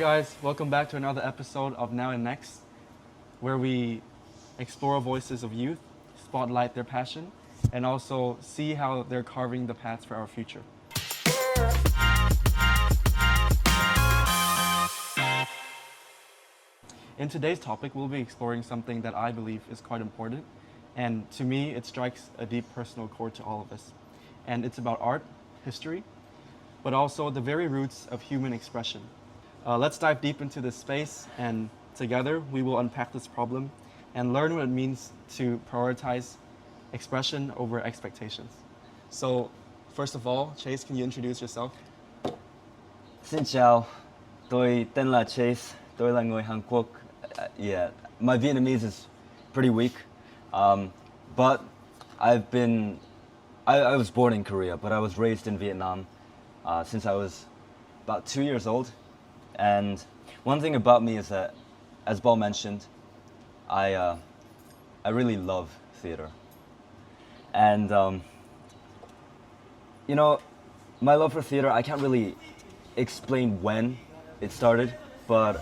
guys, welcome back to another episode of Now and Next, where we explore voices of youth, spotlight their passion, and also see how they're carving the paths for our future. In today's topic, we'll be exploring something that I believe is quite important, and to me, it strikes a deep personal chord to all of us. And it's about art, history, but also the very roots of human expression. Let's dive deep into this space, and together we will unpack this problem and learn what it means to prioritize expression over expectations. So, first of all, Chase, can you introduce yourself? Xin chào, tôi tên là Chase, tôi là người Hàn Quốc. Yeah, my Vietnamese is pretty weak, but I was born in Korea, but I was raised in Vietnam since I was about 2 years old. And one thing about me is that, as Paul mentioned, I really love theater. And my love for theater, I can't really explain when it started, but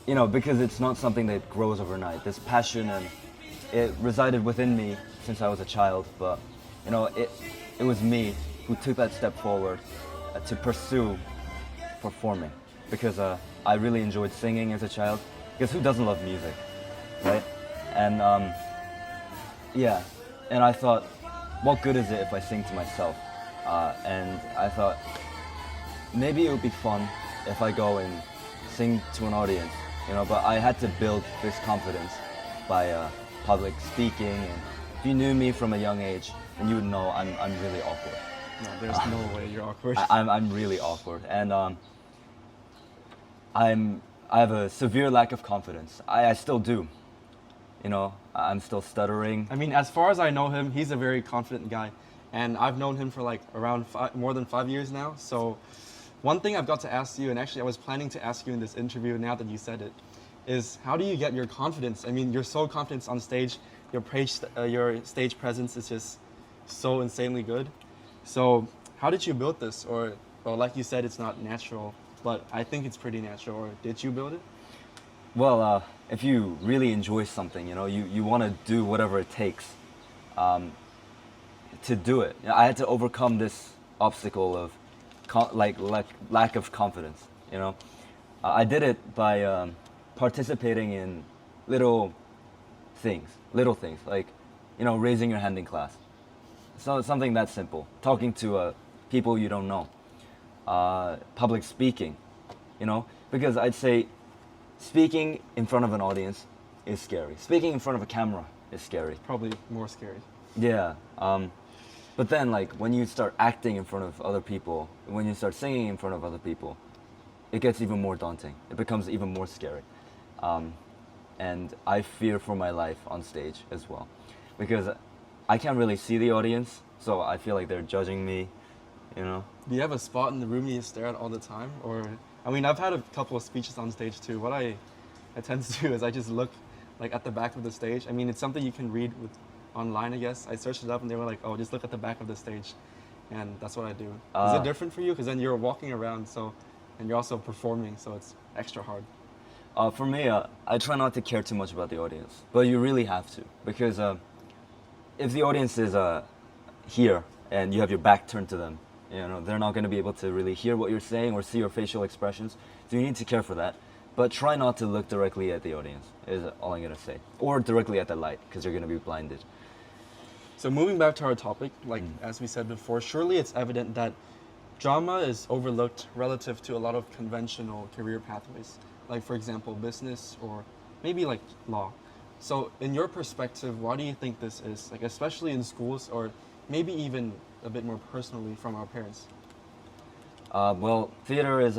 because it's not something that grows overnight. This passion, and it resided within me since I was a child, but it was me who took that step forward to pursue performing, because I really enjoyed singing as a child, because who doesn't love music, right? And and I thought, what good is it if I sing to myself? And I thought, maybe it would be fun if I go and sing to an audience, but I had to build this confidence by public speaking. And if you knew me from a young age, then you would know I'm really awkward. No, there's no way you're awkward. I'm really awkward, and I have a severe lack of confidence. I still do. I'm still stuttering. I mean, as far as I know him, he's a very confident guy. And I've known him for like around more than 5 years now. So one thing I've got to ask you, and actually I was planning to ask you in this interview now that you said it, is how do you get your confidence? I mean, you're so confident on stage. Your stage presence is just so insanely good. So how did you build this? Or, well, like you said, it's not natural, but I think it's pretty natural. Or did you build it? Well, if you really enjoy something, you want to do whatever it takes to do it. I had to overcome this obstacle of lack of confidence. I did it by participating in little things like raising your hand in class. So something that simple. Talking to people you don't know. Public speaking, because I'd say speaking in front of an audience is scary. Speaking in front of a camera is scary. Probably more scary. Yeah. But then, when you start acting in front of other people, when you start singing in front of other people, it gets even more daunting. It becomes even more scary. And I fear for my life on stage as well, because I can't really see the audience, so I feel like they're judging me, Do you have a spot in the room you stare at all the time? Or, I mean, I've had a couple of speeches on stage too. What I tend to do is I just look at the back of the stage. I mean, it's something you can read online, I guess. I searched it up and they were like, oh, just look at the back of the stage. And that's what I do. Is it different for you? Because then you're walking around, and you're also performing, so it's extra hard. For me, I try not to care too much about the audience, but you really have to, because if the audience is here and you have your back turned to them, they're not going to be able to really hear what you're saying or see your facial expressions. So you need to care for that. But try not to look directly at the audience, is all I'm going to say. Or directly at the light, because you're going to be blinded. So moving back to our topic, as we said before, surely it's evident that drama is overlooked relative to a lot of conventional career pathways. Like, for example, business or maybe law. So in your perspective, why do you think this is? Especially in schools, or maybe even a bit more personally from our parents? Well, theater is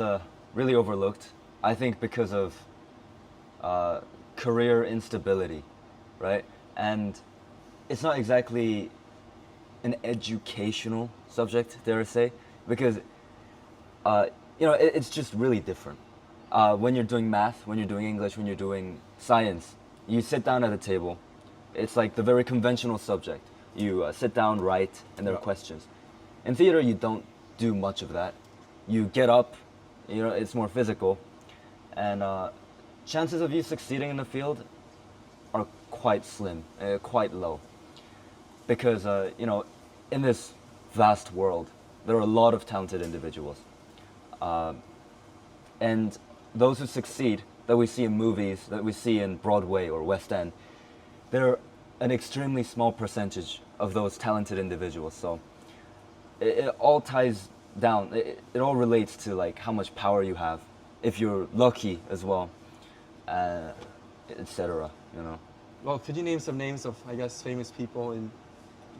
really overlooked, I think, because of career instability, right? And it's not exactly an educational subject, dare I say, because it's just really different. When you're doing math, when you're doing English, when you're doing science, you sit down at a table. It's like the very conventional subject. You sit down, write, and there are questions. In theater, you don't do much of that. You get up, it's more physical. and chances of you succeeding in the field are quite slim, quite low, because in this vast world, there are a lot of talented individuals, and those who succeed that we see in movies, that we see in Broadway or West End, they're an extremely small percentage of those talented individuals. So it all ties down. It all relates to like how much power you have, if you're lucky as well, etc. You know. Well, could you name some names of, I guess, famous people in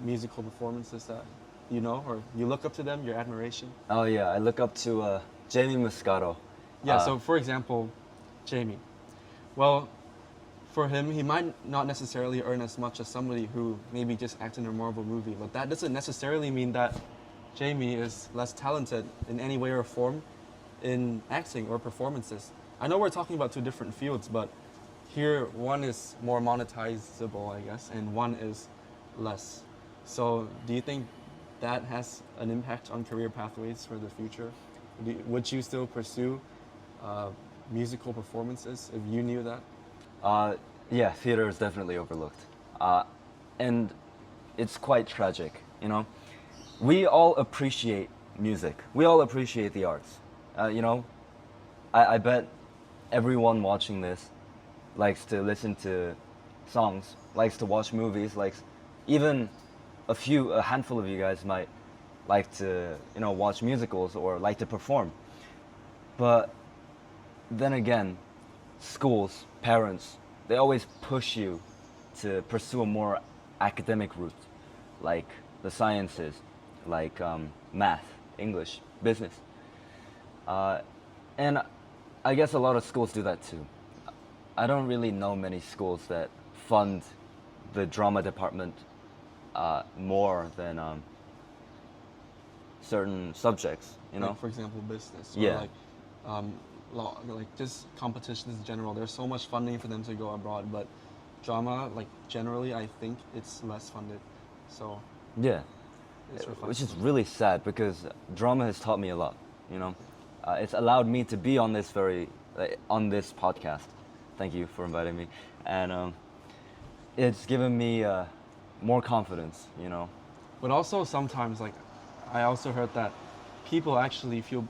musical performances that you know, or you look up to them, your admiration? Oh yeah, I look up to Jamie Muscato. Yeah, so for example, Jamie. Well, for him, he might not necessarily earn as much as somebody who maybe just acts in a Marvel movie, but that doesn't necessarily mean that Jamie is less talented in any way or form in acting or performances. I know we're talking about two different fields, but here one is more monetizable, I guess, and one is less. So do you think that has an impact on career pathways for the future? Would you still pursue musical performances if you knew that? Yeah, theater is definitely overlooked, and it's quite tragic. You know, we all appreciate music. We all appreciate the arts. I bet everyone watching this likes to listen to songs, likes to watch movies, likes even a handful of you guys might like to watch musicals or like to perform. But then again, schools, parents, they always push you to pursue a more academic route, like the sciences, like math, English, business. And I guess a lot of schools do that too. I don't really know many schools that fund the drama department more than certain subjects, you know? Like, for example, business. Or Yeah. like law, like just competitions in general. There's so much funding for them to go abroad, but drama, like generally, I think it's less funded. So Yeah. it's Which is reflective. really sad because drama has taught me a lot, you know? It's allowed me to be on this on this podcast. Thank you for inviting me. And it's given me more confidence, you know? But also sometimes, like, I also heard that people actually feel,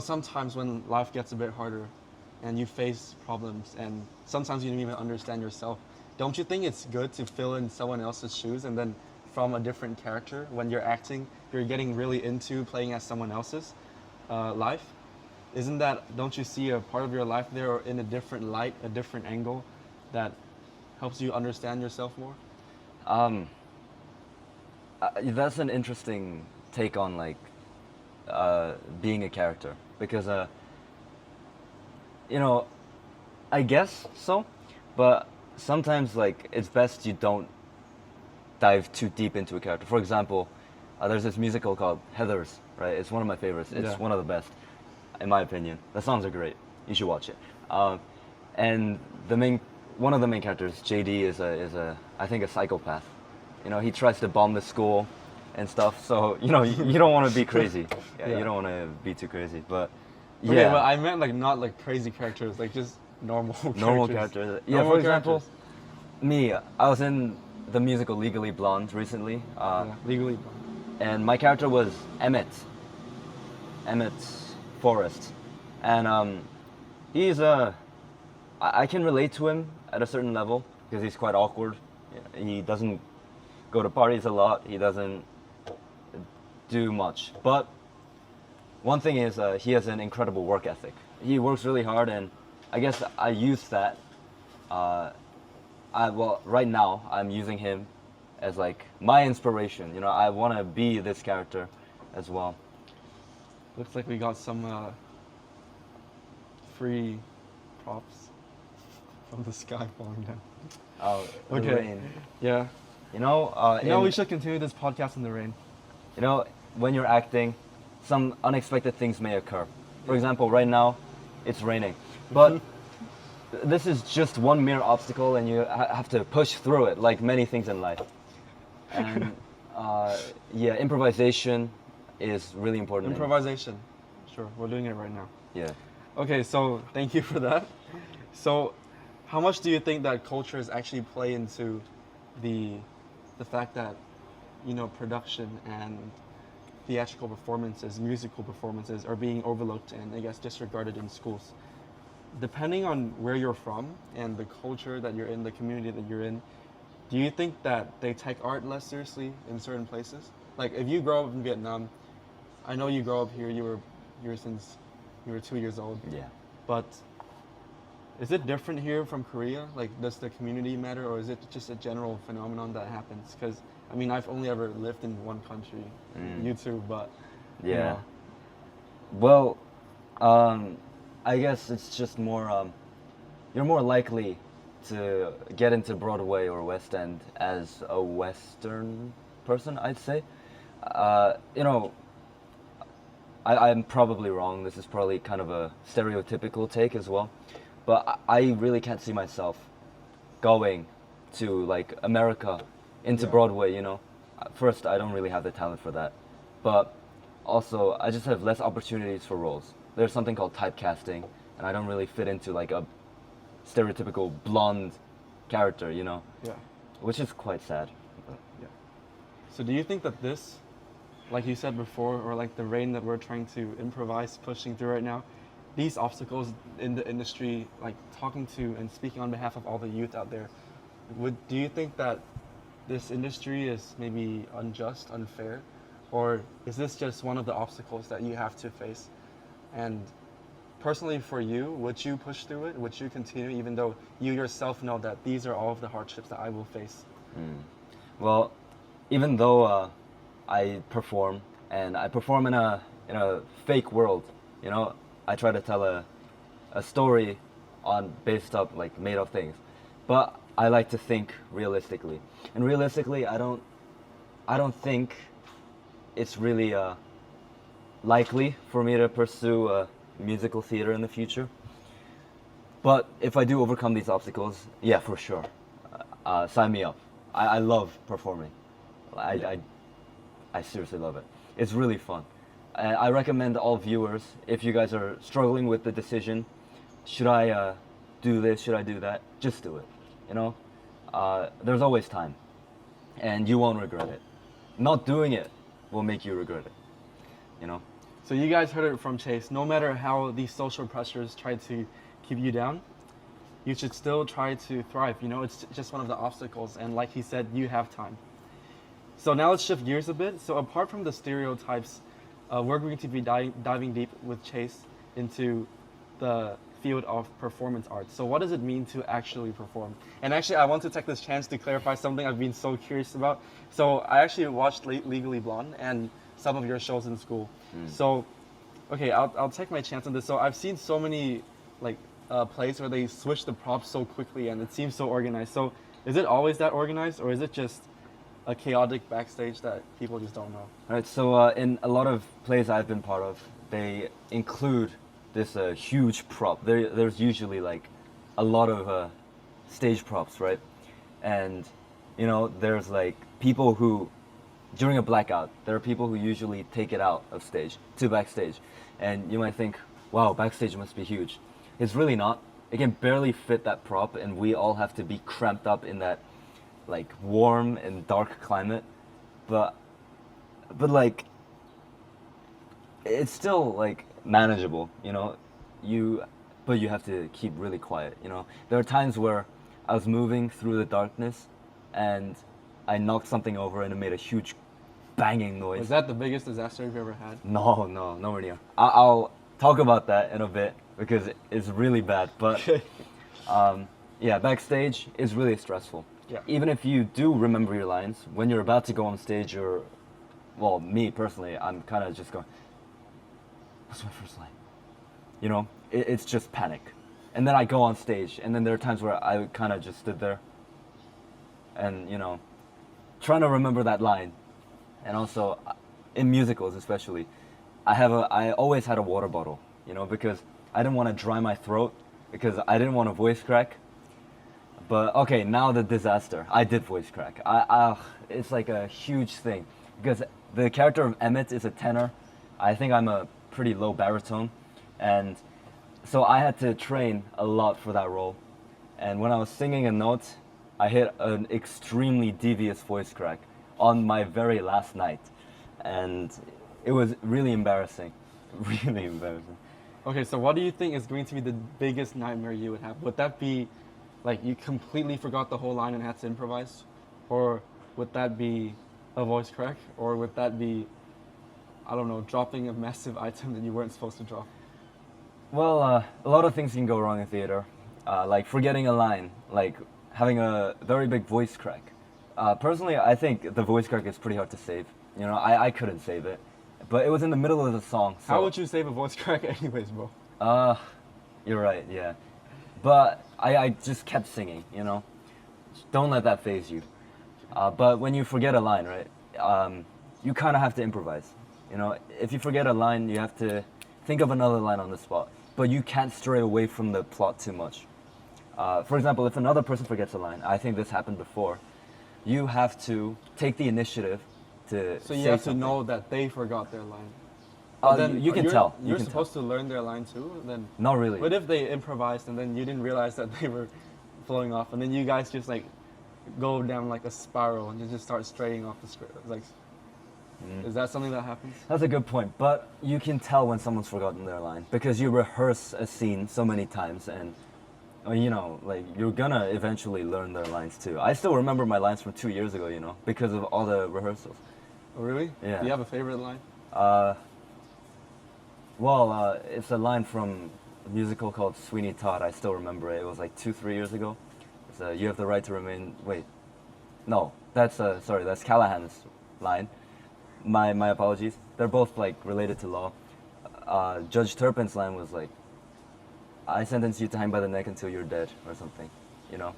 sometimes when life gets a bit harder and you face problems and sometimes you don't even understand yourself, don't you think it's good to fill in someone else's shoes and then from a different character when you're acting, you're getting really into playing as someone else's life? Don't you see a part of your life there or in a different light, a different angle that helps you understand yourself more? That's an interesting take on like being a character because I guess so, but sometimes like it's best you don't dive too deep into a character. For example, there's this musical called Heathers, right? It's one of my favorites. It's Yeah. one of the best, in my opinion. The songs are great. You should watch it. And one of the main characters, JD, is I think a psychopath. You know, he tries to bomb the school and stuff. So you don't want to be crazy. Yeah, Yeah. you don't want to be too crazy. But yeah, Okay, but I meant like not like crazy characters, like just normal normal characters. characters. Yeah, Normal for example, characters. me. I was in the musical Legally Blonde recently. Yeah, legally. And my character was Emmett Forrest, and he's I can relate to him at a certain level because he's quite awkward. He doesn't go to parties a lot. He doesn't do much. But one thing is he has an incredible work ethic. He works really hard, and I guess I use that. Right now I'm using him as like my inspiration. You know, I want to be this character as well. Looks like we got some free props from the sky falling down. Oh, the Okay. rain. Yeah. You know, We should continue this podcast in the rain. You know, when you're acting, some unexpected things may occur. For example, right now, it's raining. But this is just one mere obstacle and you have to push through it, like many things in life. And yeah, improvisation is really important. Improvisation. Sure, we're doing it right now. Yeah. Okay, so thank you for that. So, how much do you think that cultures actually play into the the fact that production and theatrical performances, musical performances are being overlooked and I guess disregarded in schools? Depending on where you're from and the culture that you're in, the community that you're in, do you think that they take art less seriously in certain places? Like if you grow up in Vietnam, I know you grow up here. You were since you were 2 years old. Yeah. But is it different here from Korea? Like, does the community matter, or is it just a general phenomenon that happens? Because I mean, I've only ever lived in one country, you too, but you Yeah. know, Well, I guess it's just more. You're more likely to get into Broadway or West End as a Western person, I'd say. You know, I'm probably wrong. This is probably kind of a stereotypical take as well. But I really can't see myself going to like America into Yeah. Broadway, you know. First, I don't really have the talent for that. But also, I just have less opportunities for roles. There's something called typecasting, and I don't really fit into like a stereotypical blonde character, you know, yeah, which is quite sad. But yeah. So do you think that this, like you said before, or like the rain that we're trying to improvise, pushing through right now, these obstacles in the industry, like talking to and speaking on behalf of all the youth out there, do you think that this industry is maybe unjust, unfair, or is this just one of the obstacles that you have to face? And personally for you, would you push through it? Would you continue even though you yourself know that these are all of the hardships that I will face? well, even though I perform and I perform in a fake world, you know, I try to tell a story on based up like made up things, but I like to think realistically. And realistically, I don't think it's really likely for me to pursue musical theater in the future. But if I do overcome these obstacles, yeah, for sure, sign me up. I love performing. I seriously love it. It's really fun. I recommend all viewers, if you guys are struggling with the decision, should I do this, should I do that, just do it. You know, there's always time, and you won't regret it. Not doing it will make you regret it. You know. So you guys heard it from Chase. No matter how these social pressures try to keep you down, you should still try to thrive. You know, it's just one of the obstacles. And like he said, you have time. So now let's shift gears a bit. So apart from the stereotypes, we're going to be diving deep with Chase into the field of performance arts. So what does it mean to actually perform? And actually, I want to take this chance to clarify something I've been so curious about. So I actually watched Legally Blonde and some of your shows in school. So, okay, I'll take my chance on this. So I've seen so many like plays where they switch the props so quickly and it seems so organized. So is it always that organized, or is it just a chaotic backstage that people just don't know? All right, so in a lot of plays I've been part of, they include this huge prop. There's usually like a lot of stage props, right? And you know, there's like people who, during a blackout, there are people who usually take it out of stage to backstage, and you might think, wow, backstage must be huge. It's really not. It can barely fit that prop, and we all have to be cramped up in that like warm and dark climate, but like it's still like manageable, you know. But you have to keep really quiet, you know. There are times where I was moving through the darkness and I knocked something over and it made a huge banging noise. Was that the biggest disaster you've ever had? No, nowhere near. I'll talk about that in a bit because it's really bad. But yeah, backstage is really stressful. Yeah. Even if you do remember your lines, when you're about to go on stage, well, me personally, I'm kind of just going, what's my first line? You know, it's just panic. And then I go on stage, and then there are times where I kind of just stood there and, you know, trying to remember that line. And also, in musicals especially, I always had a water bottle, you know, because I didn't want to dry my throat, because I didn't want to voice crack. But okay, now the disaster. I did voice crack. It's like a huge thing, because the character of Emmett is a tenor. I think I'm a pretty low baritone, and So I had to train a lot for that role. And when I was singing a note, I hit an extremely devious voice crack on my very last night. And it was really embarrassing. Really embarrassing. Okay, so what do you think is going to be the biggest nightmare you would have? Would that be like you completely forgot the whole line and had to improvise? Or would that be a voice crack? Or would that be, I don't know, dropping a massive item that you weren't supposed to drop? Well, a lot of things can go wrong in theater, like forgetting a line, like having a very big voice crack. Personally, I think the voice crack is pretty hard to save. You know, I couldn't save it, but it was in the middle of the song. So, How would you save a voice crack anyways, bro? You're right, yeah. But I just kept singing, you know. Don't let that phase you. But when you forget a line, right, you kind of have to improvise. You know, if you forget a line, you have to think of another line on the spot. But you can't stray away from the plot too much. For example, if another person forgets a line, I think this happened before, you have to take the initiative to So you say have to something. know that they forgot their line. But then You can you're, tell. You You're can supposed to learn their line too. Then tell. Not really. what if they improvised and then you didn't realize that they were flowing off, and then you guys just like go down like a spiral and you just start straying off the script? Like, is that something that happens? That's a good point, but you can tell when someone's forgotten their line because you rehearse a scene so many times, and you know, like you're gonna eventually learn their lines too. I still remember my lines from 2 years ago, you know, because of all the rehearsals. Oh, really? Yeah. Do you have a favorite line? It's a line from a musical called Sweeney Todd. I still remember it. It was like 2, 3 years ago. It's you have the right to remain. Wait, no, that's sorry, that's Callahan's line. My apologies. They're both like related to law. Judge Turpin's line was like, "I sentence you to hang by the neck until you're dead," or something. You know.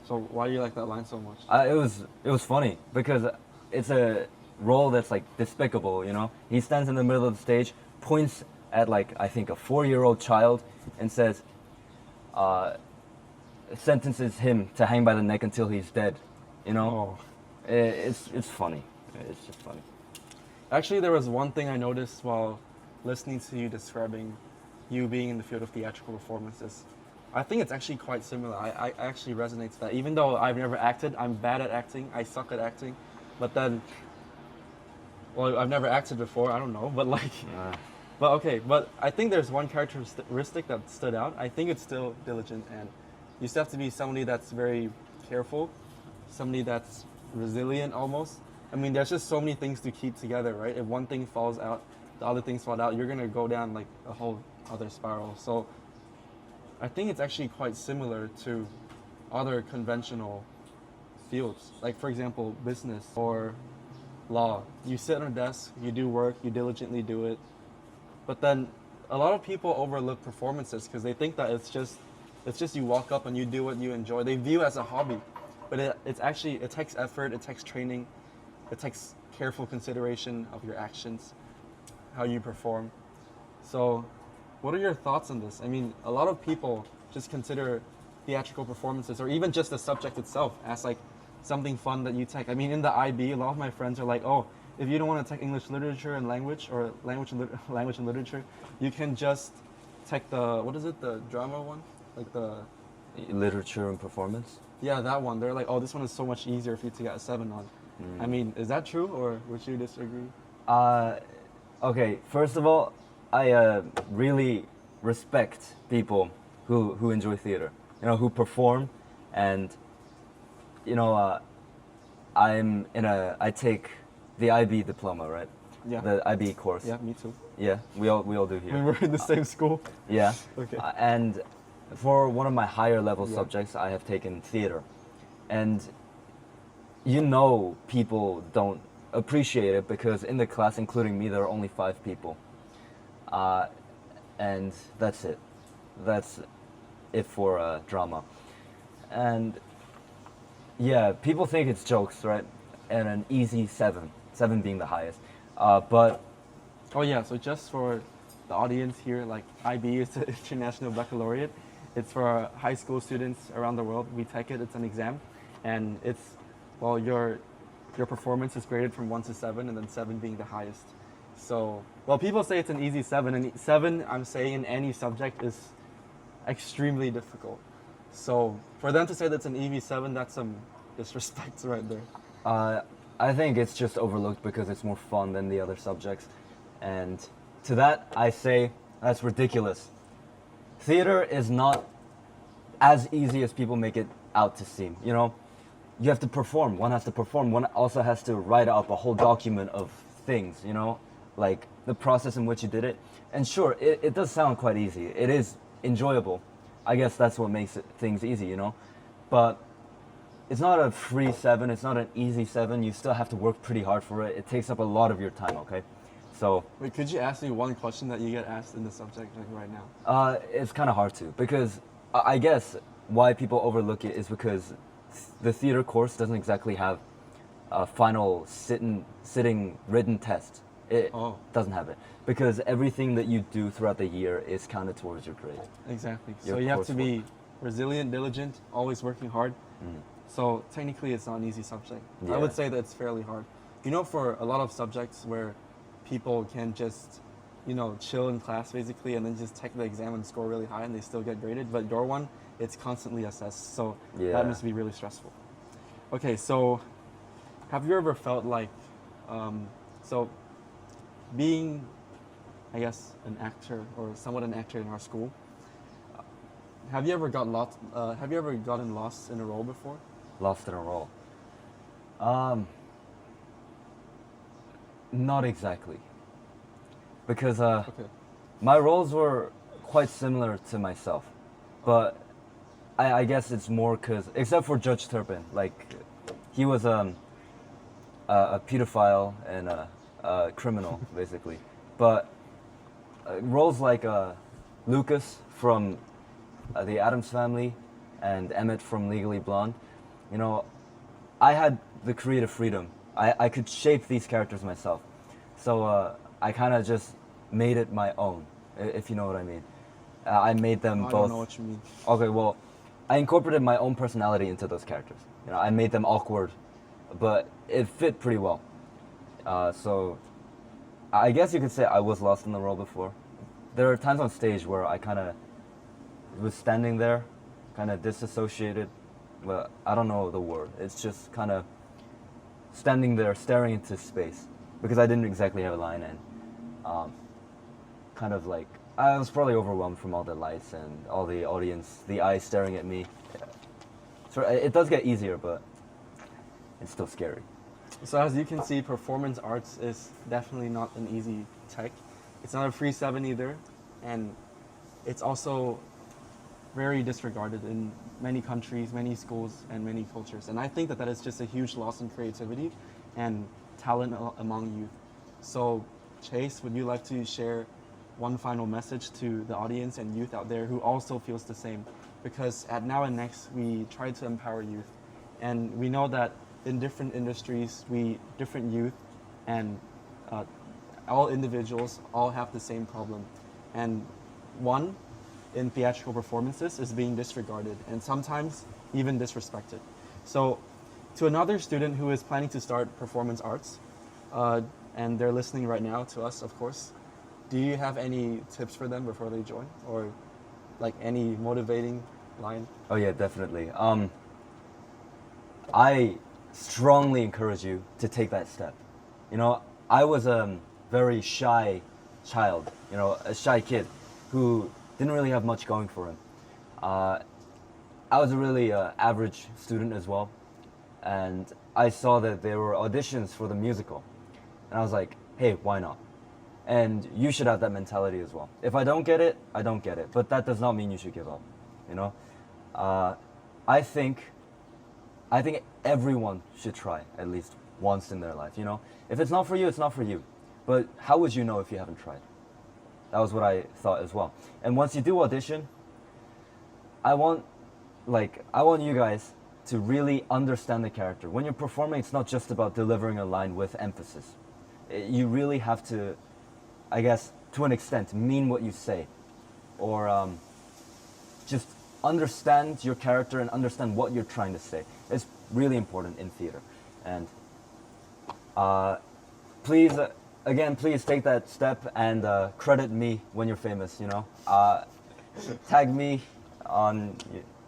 So why do you like that line so much? It was funny because it's a role that's like despicable. You know, he stands in the middle of the stage, points at like I think a 4-year-old child, and says, sentences him to hang by the neck until he's dead. You know, Oh. it's funny. It's just funny. Actually, there was one thing I noticed while listening to you describing you being in the field of theatrical performances. I think it's actually quite similar. I actually resonate to that. Even though I've never acted, I'm bad at acting. I suck at acting. But then, well, I've never acted before. I don't know. But like, but okay. But I think there's one characteristic that stood out. I think it's still diligent, and you still have to be somebody that's very careful, somebody that's resilient almost. I mean, there's just so many things to keep together, right? If one thing falls out, the other things fall out, you're gonna go down like a whole other spiral. So I think it's actually quite similar to other conventional fields. Like for example, business or law. You sit on a desk, you do work, you diligently do it. But then a lot of people overlook performances because they think that it's just you walk up and you do what you enjoy. They view it as a hobby. But it takes effort, it takes training, it takes careful consideration of your actions, how you perform. So, what are your thoughts on this? I mean, a lot of people just consider theatrical performances or even just the subject itself as like something fun that you take. I mean, in the IB, a lot of my friends are like, oh, if you don't want to take English literature and language or language and literature, you can just take the drama one? Like the Literature and performance. Yeah, that one. They're like, oh, this one is so much easier for you to get a 7 on. I mean, is that true or would you disagree? Okay, first of all, I really respect people who enjoy theater, you know, who perform, and you know, I take the IB diploma, right? Yeah. The IB course. Yeah, me too. Yeah, we all do We here. were in the same school. Yeah. Okay. And for one of my higher level Yeah. subjects, I have taken theater, and you know, people don't appreciate it because in the class, including me, there are only 5 people. And that's it. That's it for drama. And yeah, people think it's jokes, right? And an easy 7 being the highest. But Oh yeah, so just for the audience here, like IB is the International Baccalaureate. It's for high school students around the world. We take it, it's an exam. And it's, well, your performance is graded from 1 to 7 and then 7 being the highest. So, well, people say it's an easy 7, and 7, I'm saying, in any subject is extremely difficult. So, for them to say that's an EV7, that's some disrespect right there. Uh, I think it's just overlooked because it's more fun than the other subjects. And to that, I say that's ridiculous. Theater is not as easy as people make it out to seem. You know, you have to perform. One has to perform. One also has to write up a whole document of things, you know, like the process in which you did it. And sure, it does sound quite easy. It is enjoyable. I guess that's what makes things easy, you know. But it's not a free 7. It's not an easy 7. You still have to work pretty hard for it. It takes up a lot of your time, okay? So Wait, could you ask me one question that you get asked in the subject like right now? it's kind of hard to, because I guess why people overlook it is because the theater course doesn't exactly have a final sitting written test. It Oh. doesn't have it, because everything that you do throughout the year is counted towards your grade. Exactly. Your So you have to be coursework. resilient, diligent, always working hard. Mm. So technically, it's not an easy subject. Yeah. I would say that it's fairly hard. You know, for a lot of subjects where people can just, you know, chill in class basically, and then just take the exam and score really high, and they still get graded. But your one, it's constantly assessed, so Yeah. that must be really stressful. Okay, so have you ever felt like, so being, I guess, an actor or somewhat an actor in our school, have you ever got lost? Have you ever gotten lost in a role before? Lost in a role. Not exactly, because Okay. my roles were quite similar to myself, but I guess it's more because, except for Judge Turpin, like he was a pedophile and a criminal basically, but roles like Lucas from the Addams Family and Emmett from Legally Blonde, you know, I had the creative freedom. I could shape these characters myself. So I kind of just made it my own, if you know what I mean. I made them I both. don't know what you mean. Okay, well, I incorporated my own personality into those characters. You know, I made them awkward, but it fit pretty well. So I guess you could say I was lost in the role before. There are times on stage where I kind of was standing there, kind of disassociated. Well, I don't know the word. It's just kind of standing there, staring into space, because I didn't exactly have a line, and kind of like I was probably overwhelmed from all the lights and all the audience, the eyes staring at me. So it does get easier, but it's still scary. So as you can see, performance arts is definitely not an easy tech. It's not a free 7 either, and it's also very disregarded in many countries, many schools, and many cultures. And I think that that is just a huge loss in creativity and talent among youth. So Chase, would you like to share one final message to the audience and youth out there who also feels the same? Because at Now and Next, we try to empower youth. And we know that in different industries, different youth and all individuals all have the same problem. And one, in theatrical performances, is being disregarded and sometimes even disrespected. So to another student who is planning to start performance arts, and they're listening right now to us, of course, do you have any tips for them before they join, or like any motivating line? Oh yeah, definitely. I strongly encourage you to take that step. You know, I was a very shy child, you know, a shy kid who didn't really have much going for him. I was a really average student as well, and I saw that there were auditions for the musical, and I was like, hey, why not? And you should have that mentality as well. If I don't get it, I don't get it, but that does not mean you should give up, you know? I think everyone should try at least once in their life, you know? If it's not for you, it's not for you. But how would you know if you haven't tried? That was what I thought as well. And once you do audition, I want you guys to really understand the character. When you're performing, it's not just about delivering a line with emphasis. You really have to, I guess, to an extent, mean what you say. Or just understand your character and understand what you're trying to say. It's really important in theater. And please again, please take that step and credit me when you're famous. You know, tag me on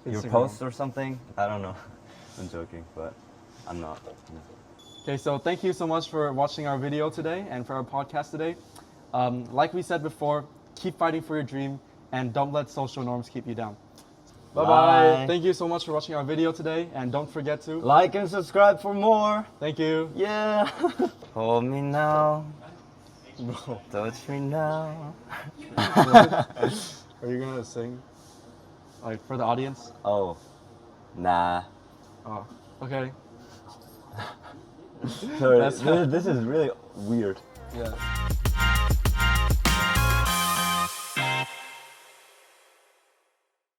your Instagram. posts or something. I don't know. I'm joking, but I'm not. Okay, so thank you so much for watching our video today and for our podcast today. Like we said before, keep fighting for your dream and don't let social norms keep you down. Bye-bye. Bye. Thank you so much for watching our video today, and don't forget to Like and subscribe for more. Thank you. Yeah. Hold me now. Bro, Touch me now. are you gonna sing? Like for the audience? Oh. Nah. Oh, okay. Sorry. That's- This is really weird. Yeah.